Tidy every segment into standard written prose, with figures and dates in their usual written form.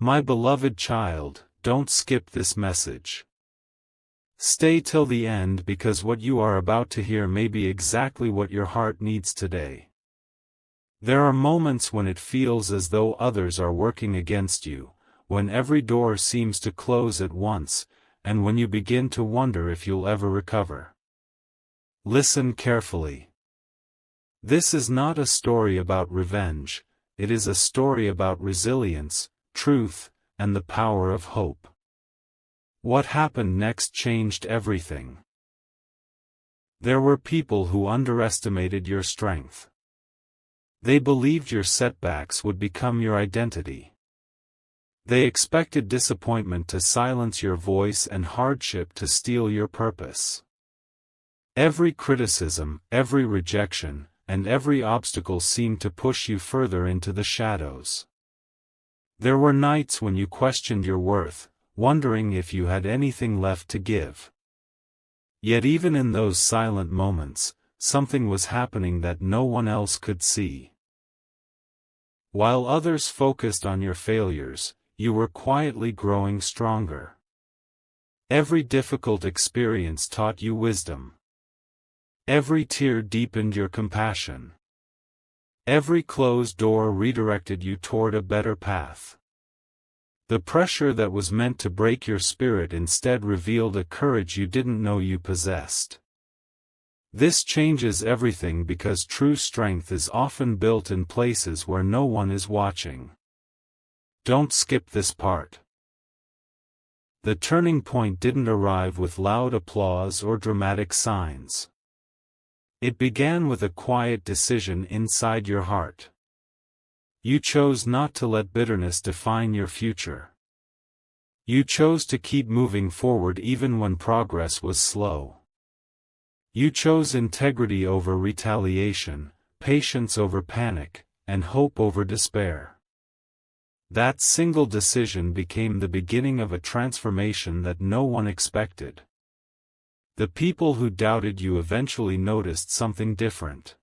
My beloved child, don't skip this message. Stay till the end because what you are about to hear may be exactly what your heart needs today. There are moments when it feels as though others are working against you, when every door seems to close at once, and when you begin to wonder if you'll ever recover. Listen carefully. This is not a story about revenge, it is a story about resilience, truth, and the power of hope. What happened next changed everything. There were people who underestimated your strength. They believed your setbacks would become your identity. They expected disappointment to silence your voice and hardship to steal your purpose. Every criticism, every rejection, and every obstacle seemed to push you further into the shadows. There were nights when you questioned your worth, wondering if you had anything left to give. Yet even in those silent moments, something was happening that no one else could see. While others focused on your failures, you were quietly growing stronger. Every difficult experience taught you wisdom. Every tear deepened your compassion. Every closed door redirected you toward a better path. The pressure that was meant to break your spirit instead revealed a courage you didn't know you possessed. This changes everything because true strength is often built in places where no one is watching. Don't skip this part. The turning point didn't arrive with loud applause or dramatic signs. It began with a quiet decision inside your heart. You chose not to let bitterness define your future. You chose to keep moving forward even when progress was slow. You chose integrity over retaliation, patience over panic, and hope over despair. That single decision became the beginning of a transformation that no one expected. The people who doubted you eventually noticed something different.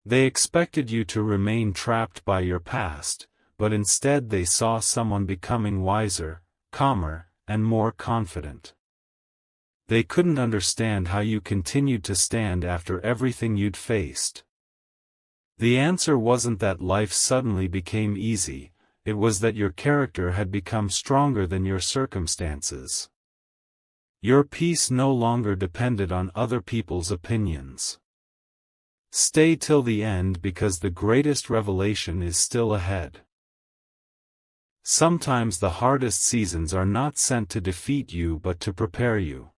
They expected you to remain trapped by your past, but instead they saw someone becoming wiser, calmer, and more confident. They couldn't understand how you continued to stand after everything you'd faced. The answer wasn't that life suddenly became easy, it was that your character had become stronger than your circumstances. Your peace no longer depended on other people's opinions. Stay till the end because the greatest revelation is still ahead. Sometimes the hardest seasons are not sent to defeat you but to prepare you.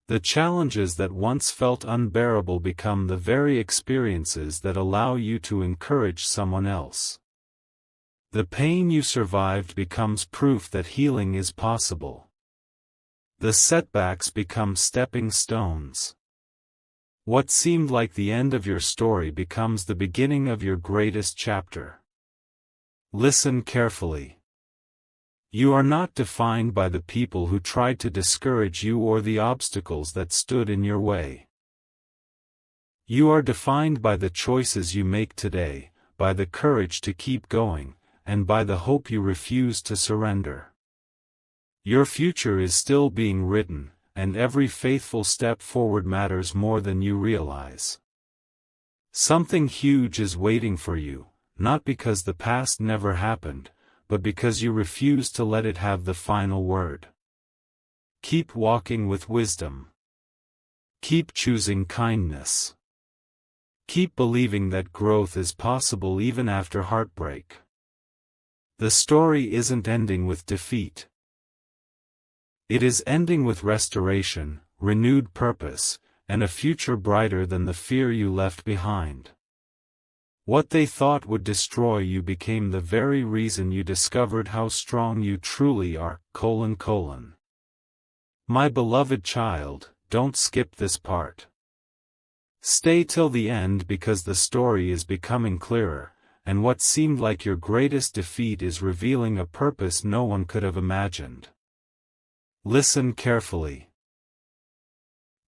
The challenges that once felt unbearable become the very experiences that allow you to encourage someone else. The pain you survived becomes proof that healing is possible. The setbacks become stepping stones. What seemed like the end of your story becomes the beginning of your greatest chapter. Listen carefully. You are not defined by the people who tried to discourage you or the obstacles that stood in your way. You are defined by the choices you make today, by the courage to keep going, and by the hope you refuse to surrender. Your future is still being written, and every faithful step forward matters more than you realize. Something huge is waiting for you, not because the past never happened, but because you refuse to let it have the final word. Keep walking with wisdom. Keep choosing kindness. Keep believing that growth is possible even after heartbreak. The story isn't ending with defeat. It is ending with restoration, renewed purpose, and a future brighter than the fear you left behind. What they thought would destroy you became the very reason you discovered how strong you truly are. My beloved child, don't skip this part. Stay till the end because the story is becoming clearer, and what seemed like your greatest defeat is revealing a purpose no one could have imagined. Listen carefully.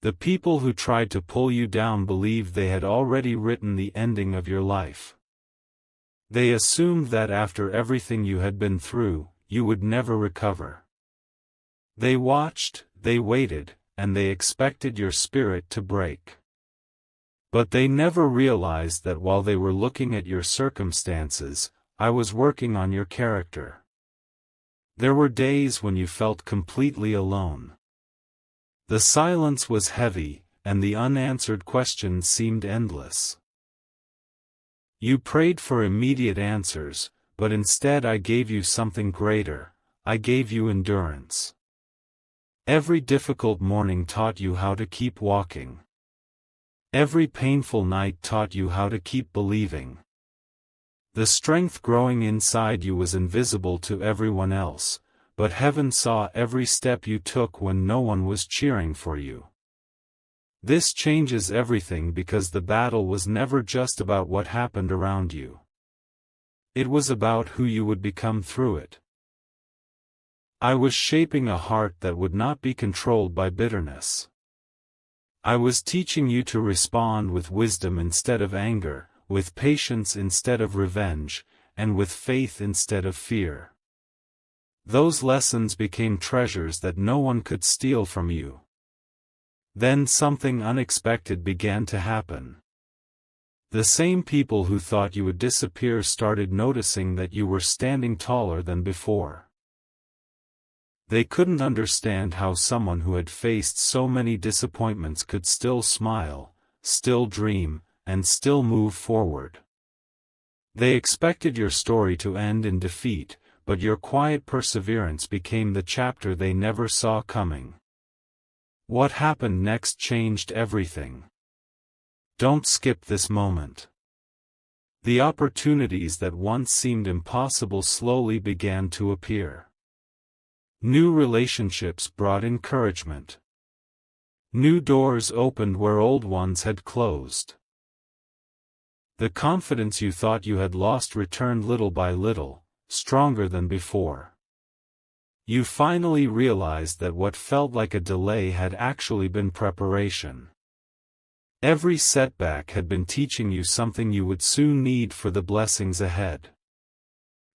The people who tried to pull you down believed they had already written the ending of your life. They assumed that after everything you had been through, you would never recover. They watched, they waited, and they expected your spirit to break. But they never realized that while they were looking at your circumstances, I was working on your character. There were days when you felt completely alone. The silence was heavy, and the unanswered questions seemed endless. You prayed for immediate answers, but instead I gave you something greater. I gave you endurance. Every difficult morning taught you how to keep walking. Every painful night taught you how to keep believing. The strength growing inside you was invisible to everyone else, but heaven saw every step you took when no one was cheering for you. This changes everything because the battle was never just about what happened around you. It was about who you would become through it. I was shaping a heart that would not be controlled by bitterness. I was teaching you to respond with wisdom instead of anger, with patience instead of revenge, and with faith instead of fear. Those lessons became treasures that no one could steal from you. Then something unexpected began to happen. The same people who thought you would disappear started noticing that you were standing taller than before. They couldn't understand how someone who had faced so many disappointments could still smile, still dream, and still move forward. They expected your story to end in defeat, but your quiet perseverance became the chapter they never saw coming. What happened next changed everything. Don't skip this moment. The opportunities that once seemed impossible slowly began to appear. New relationships brought encouragement. New doors opened where old ones had closed. The confidence you thought you had lost returned little by little, stronger than before. You finally realized that what felt like a delay had actually been preparation. Every setback had been teaching you something you would soon need for the blessings ahead.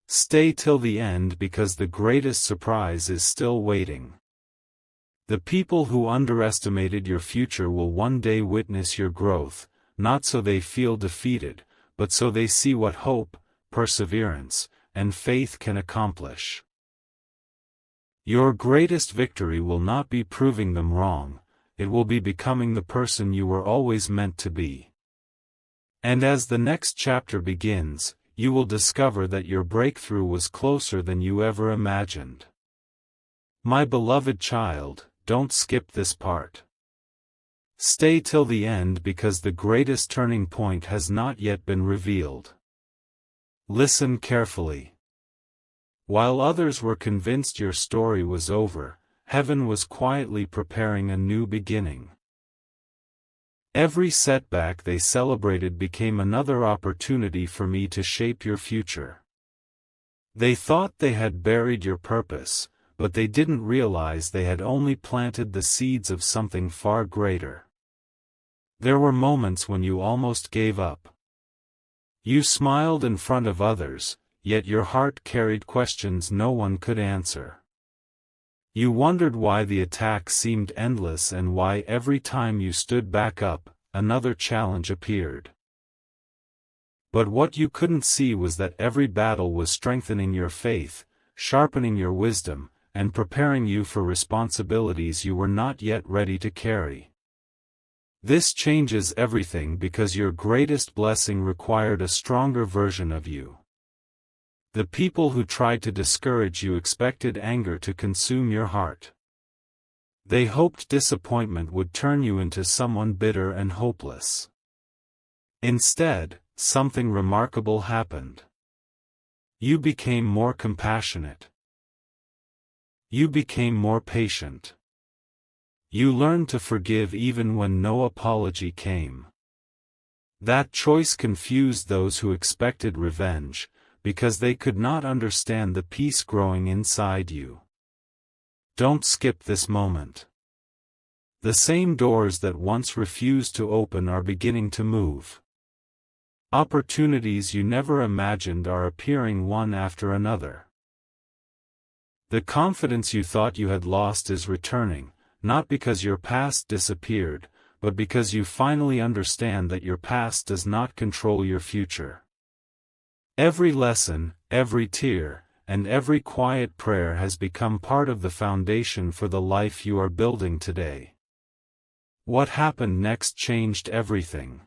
Stay till the end because the greatest surprise is still waiting. The people who underestimated your future will one day witness your growth, not so they feel defeated, but so they see what hope, perseverance, and faith can accomplish. Your greatest victory will not be proving them wrong, it will be becoming the person you were always meant to be. And as the next chapter begins, you will discover that your breakthrough was closer than you ever imagined. My beloved child, don't skip this part. Stay till the end because the greatest turning point has not yet been revealed. Listen carefully. While others were convinced your story was over, heaven was quietly preparing a new beginning. Every setback they celebrated became another opportunity for me to shape your future. They thought they had buried your purpose, but they didn't realize they had only planted the seeds of something far greater. There were moments when you almost gave up. You smiled in front of others, yet your heart carried questions no one could answer. You wondered why the attack seemed endless and why every time you stood back up, another challenge appeared. But what you couldn't see was that every battle was strengthening your faith, sharpening your wisdom, and preparing you for responsibilities you were not yet ready to carry. This changes everything because your greatest blessing required a stronger version of you. The people who tried to discourage you expected anger to consume your heart. They hoped disappointment would turn you into someone bitter and hopeless. Instead, something remarkable happened. You became more compassionate. You became more patient. You learned to forgive even when no apology came. That choice confused those who expected revenge, because they could not understand the peace growing inside you. Don't skip this moment. The same doors that once refused to open are beginning to move. Opportunities you never imagined are appearing one after another. The confidence you thought you had lost is returning, not because your past disappeared, but because you finally understand that your past does not control your future. Every lesson, every tear, and every quiet prayer has become part of the foundation for the life you are building today. What happened next changed everything.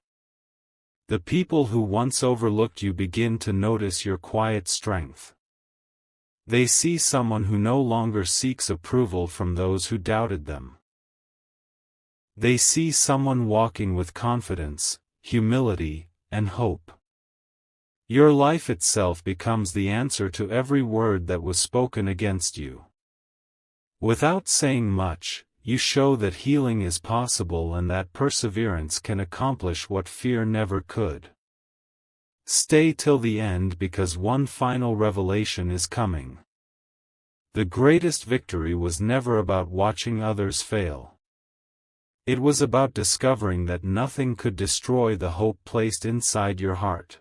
The people who once overlooked you begin to notice your quiet strength. They see someone who no longer seeks approval from those who doubted them. They see someone walking with confidence, humility, and hope. Your life itself becomes the answer to every word that was spoken against you. Without saying much, you show that healing is possible and that perseverance can accomplish what fear never could. Stay till the end because one final revelation is coming. The greatest victory was never about watching others fail. It was about discovering that nothing could destroy the hope placed inside your heart.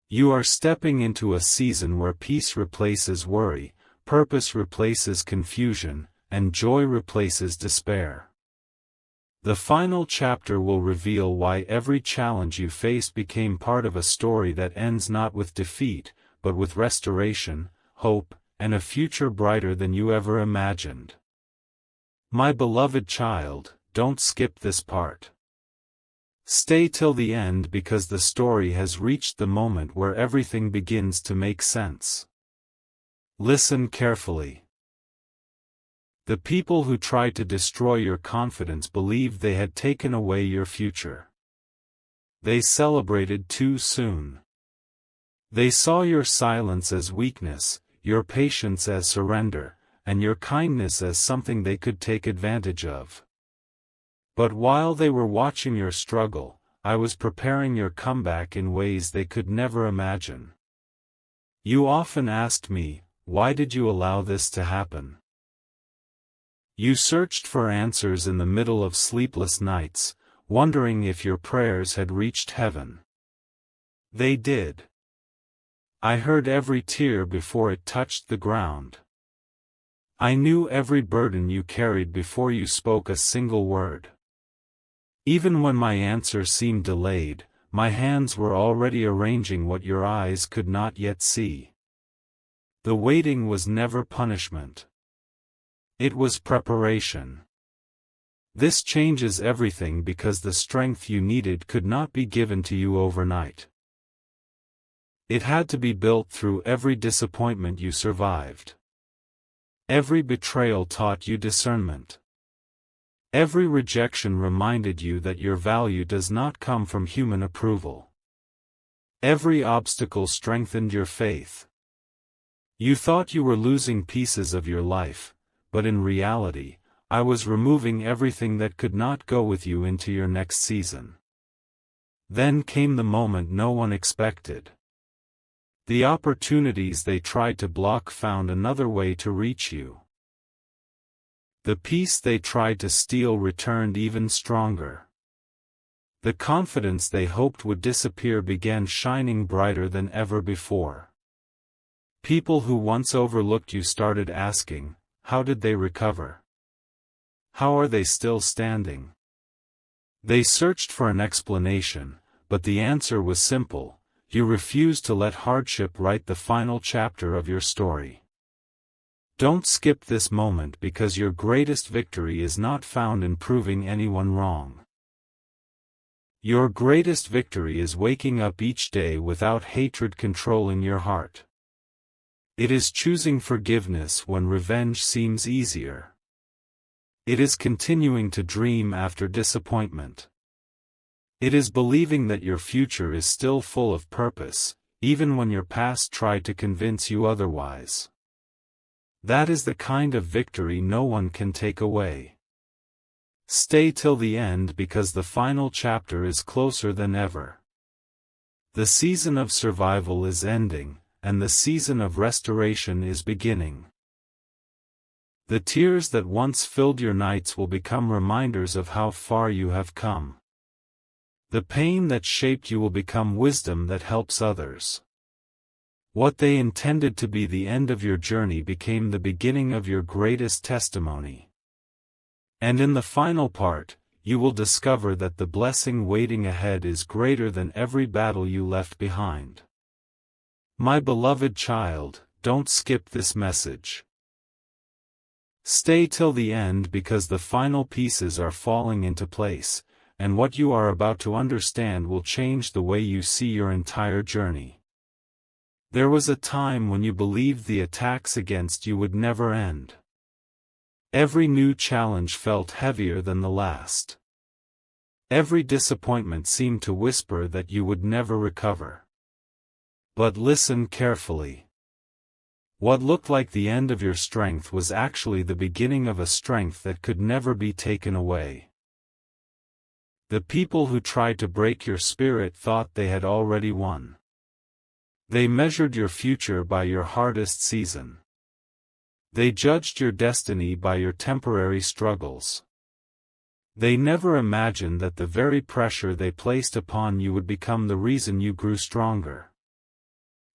You are stepping into a season where peace replaces worry, purpose replaces confusion, and joy replaces despair. The final chapter will reveal why every challenge you faced became part of a story that ends not with defeat, but with restoration, hope, and a future brighter than you ever imagined. My beloved child, don't skip this part. Stay till the end because the story has reached the moment where everything begins to make sense. Listen carefully. The people who tried to destroy your confidence believed they had taken away your future. They celebrated too soon. They saw your silence as weakness, your patience as surrender, and your kindness as something they could take advantage of. But while they were watching your struggle, I was preparing your comeback in ways they could never imagine. You often asked me, why did you allow this to happen? You searched for answers in the middle of sleepless nights, wondering if your prayers had reached heaven. They did. I heard every tear before it touched the ground. I knew every burden you carried before you spoke a single word. Even when my answer seemed delayed, my hands were already arranging what your eyes could not yet see. The waiting was never punishment. It was preparation. This changes everything because the strength you needed could not be given to you overnight. It had to be built through every disappointment you survived. Every betrayal taught you discernment. Every rejection reminded you that your value does not come from human approval. Every obstacle strengthened your faith. You thought you were losing pieces of your life, but in reality, I was removing everything that could not go with you into your next season. Then came the moment no one expected. The opportunities they tried to block found another way to reach you. The peace they tried to steal returned even stronger. The confidence they hoped would disappear began shining brighter than ever before. People who once overlooked you started asking, how did they recover? How are they still standing? They searched for an explanation, but the answer was simple: you refused to let hardship write the final chapter of your story. Don't skip this moment because your greatest victory is not found in proving anyone wrong. Your greatest victory is waking up each day without hatred controlling your heart. It is choosing forgiveness when revenge seems easier. It is continuing to dream after disappointment. It is believing that your future is still full of purpose, even when your past tried to convince you otherwise. That is the kind of victory no one can take away. Stay till the end because the final chapter is closer than ever. The season of survival is ending, and the season of restoration is beginning. The tears that once filled your nights will become reminders of how far you have come. The pain that shaped you will become wisdom that helps others. What they intended to be the end of your journey became the beginning of your greatest testimony. And in the final part, you will discover that the blessing waiting ahead is greater than every battle you left behind. My beloved child, don't skip this message. Stay till the end because the final pieces are falling into place, and what you are about to understand will change the way you see your entire journey. There was a time when you believed the attacks against you would never end. Every new challenge felt heavier than the last. Every disappointment seemed to whisper that you would never recover. But listen carefully. What looked like the end of your strength was actually the beginning of a strength that could never be taken away. The people who tried to break your spirit thought they had already won. They measured your future by your hardest season. They judged your destiny by your temporary struggles. They never imagined that the very pressure they placed upon you would become the reason you grew stronger.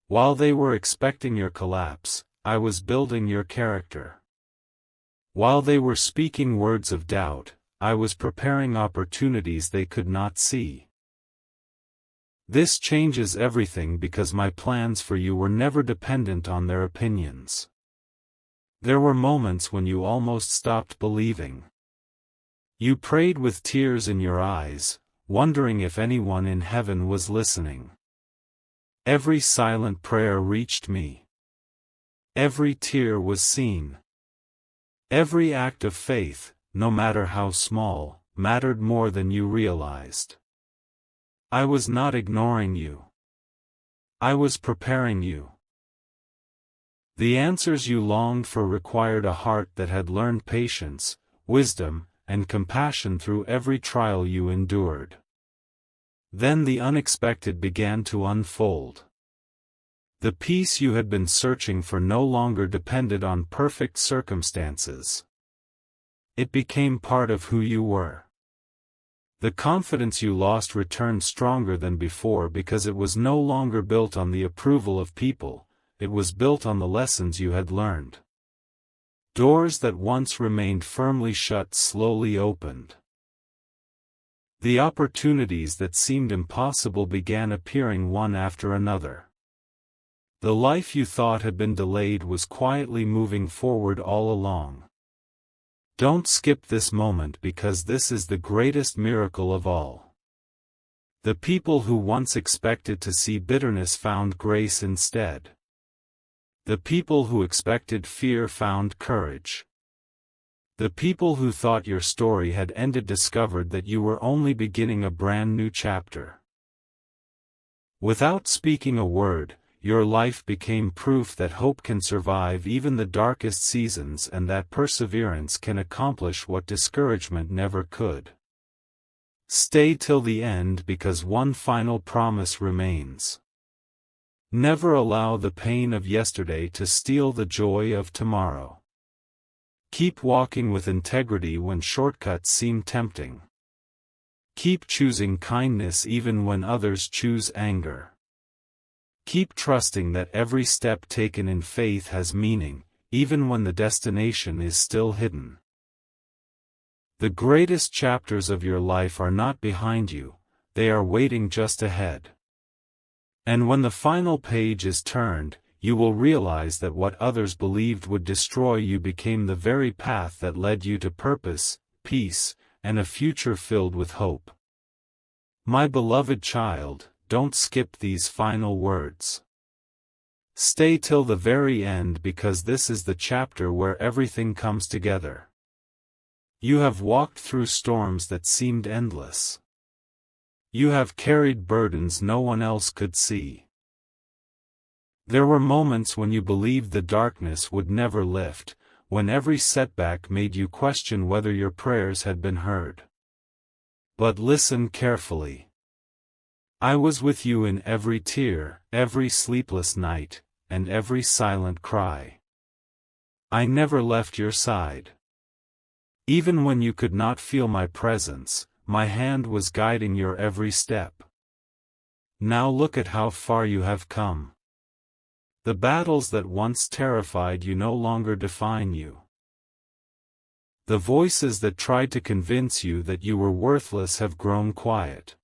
While they were expecting your collapse, I was building your character. While they were speaking words of doubt, I was preparing opportunities they could not see. This changes everything because my plans for you were never dependent on their opinions. There were moments when you almost stopped believing. You prayed with tears in your eyes, wondering if anyone in heaven was listening. Every silent prayer reached me. Every tear was seen. Every act of faith, no matter how small, mattered more than you realized. I was not ignoring you. I was preparing you. The answers you longed for required a heart that had learned patience, wisdom, and compassion through every trial you endured. Then the unexpected began to unfold. The peace you had been searching for no longer depended on perfect circumstances. It became part of who you were. The confidence you lost returned stronger than before because it was no longer built on the approval of people, it was built on the lessons you had learned. Doors that once remained firmly shut slowly opened. The opportunities that seemed impossible began appearing one after another. The life you thought had been delayed was quietly moving forward all along. Don't skip this moment because this is the greatest miracle of all. The people who once expected to see bitterness found grace instead. The people who expected fear found courage. The people who thought your story had ended discovered that you were only beginning a brand new chapter. Without speaking a word, your life became proof that hope can survive even the darkest seasons and that perseverance can accomplish what discouragement never could. Stay till the end because one final promise remains. Never allow the pain of yesterday to steal the joy of tomorrow. Keep walking with integrity when shortcuts seem tempting. Keep choosing kindness even when others choose anger. Keep trusting that every step taken in faith has meaning, even when the destination is still hidden. The greatest chapters of your life are not behind you, they are waiting just ahead. And when the final page is turned, you will realize that what others believed would destroy you became the very path that led you to purpose, peace, and a future filled with hope. My beloved child, don't skip these final words. Stay till the very end because this is the chapter where everything comes together. You have walked through storms that seemed endless. You have carried burdens no one else could see. There were moments when you believed the darkness would never lift, when every setback made you question whether your prayers had been heard. But listen carefully. I was with you in every tear, every sleepless night, and every silent cry. I never left your side. Even when you could not feel my presence, my hand was guiding your every step. Now look at how far you have come. The battles that once terrified you no longer define you. The voices that tried to convince you that you were worthless have grown quiet.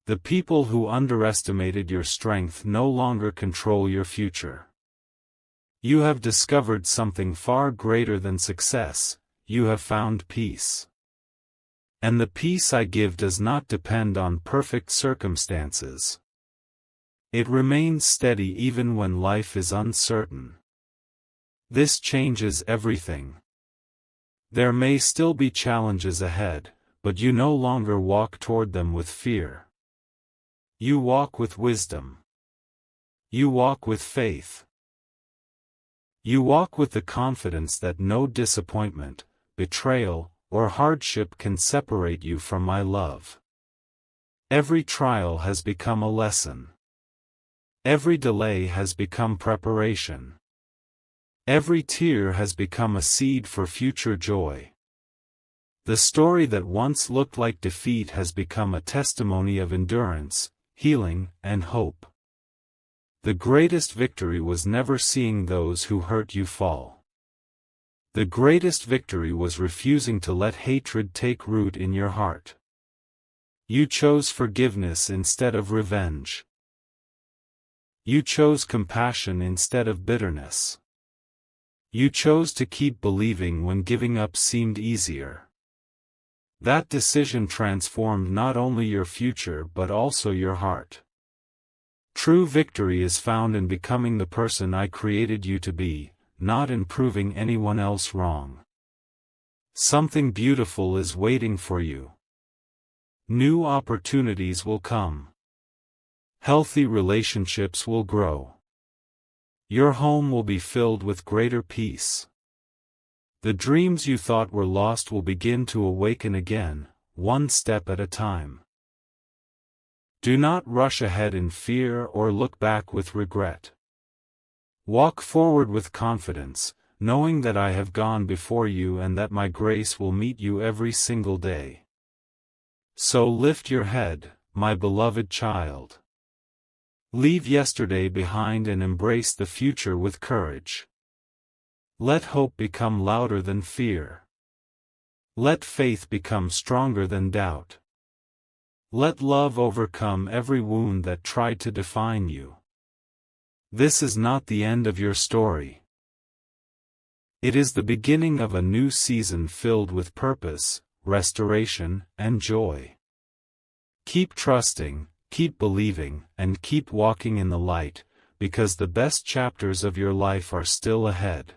The people who underestimated your strength no longer control your future. You have discovered something far greater than success. You have found peace. And the peace I give does not depend on perfect circumstances. It remains steady even when life is uncertain. This changes everything. There may still be challenges ahead, but you no longer walk toward them with fear. You walk with wisdom. You walk with faith. You walk with the confidence that no disappointment, betrayal, or hardship can separate you from my love. Every trial has become a lesson. Every delay has become preparation. Every tear has become a seed for future joy. The story that once looked like defeat has become a testimony of endurance, healing, and hope. The greatest victory was never seeing those who hurt you fall. The greatest victory was refusing to let hatred take root in your heart. You chose forgiveness instead of revenge. You chose compassion instead of bitterness. You chose to keep believing when giving up seemed easier. That decision transformed not only your future but also your heart. True victory is found in becoming the person I created you to be, not in proving anyone else wrong. Something beautiful is waiting for you. New opportunities will come. Healthy relationships will grow. Your home will be filled with greater peace. The dreams you thought were lost will begin to awaken again, one step at a time. Do not rush ahead in fear or look back with regret. Walk forward with confidence, knowing that I have gone before you and that my grace will meet you every single day. So lift your head, my beloved child. Leave yesterday behind and embrace the future with courage. Let hope become louder than fear. Let faith become stronger than doubt. Let love overcome every wound that tried to define you. This is not the end of your story. It is the beginning of a new season filled with purpose, restoration, and joy. Keep trusting, keep believing, and keep walking in the light, because the best chapters of your life are still ahead.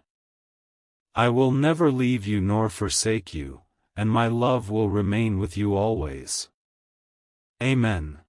I will never leave you nor forsake you, and my love will remain with you always. Amen.